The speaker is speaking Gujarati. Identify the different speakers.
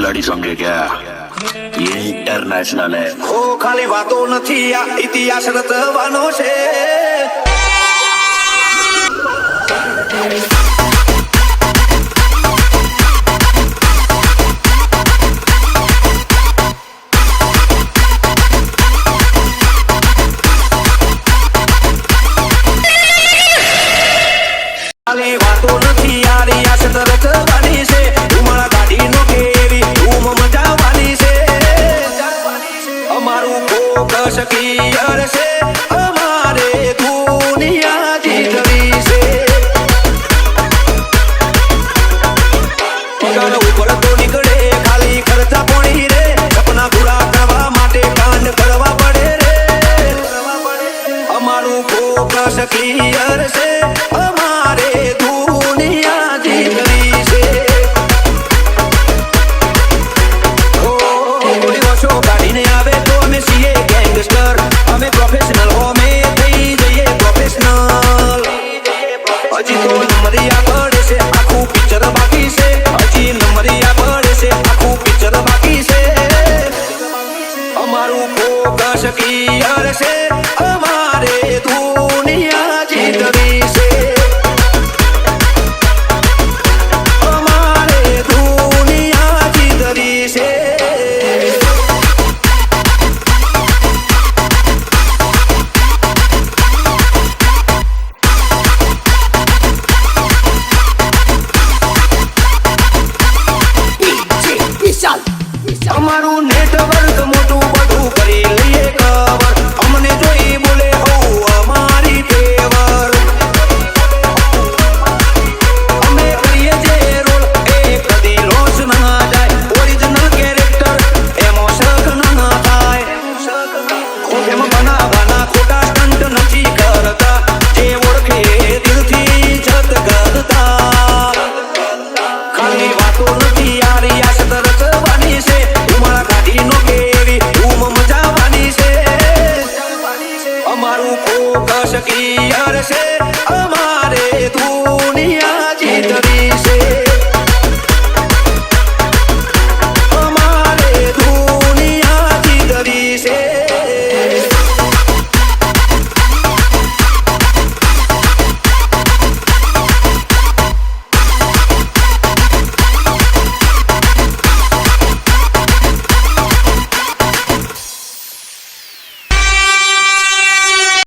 Speaker 1: खिलाड़ी समझे क्या? ये इंटरनेशनल है।
Speaker 2: ઓ ખાલી વાતો નથી, આ ઇતિહાસ રચવાનો છે. ખાલી વાતો નથી, આ રિયાસત રચવાની છે. ઉમળા ગાડીનો કેવી ધૂમ મચાવવાની છે. અમારું ફોકસ ક્લિયર છે, અમારે દુનિયા જીતવી છે. પગાર ઉપર તો નીકળે ખાલી ખર્ચા પોણી રે. સપના પૂરા કરવા માટે કાંડ કરવા પડે રે. અમારું ફોકસ ક્લિયર છે, અમારે દુનિયા જીતવી છે. કોઈ વર્ષો કાઢીને આવે તો અમે છીએ ગેંગસ્ટર. અમે પ્રોફેશનલ અમે થઈ જઈએ પ્રોફેશનલ. હજી તો નંબરિયા પડે છે, આખું પિક્ચર બાકી છે. હજી નંબરિયા પડે છે, આખું પિક્ચર બાકી છે. અમારું ફોકસ ક્લિયર છે, અમારે દુનિયા જીતવી છે. અમારે દુનિયા જીતવી છે. અમારું નેટવર્ક મોટું બધું કરી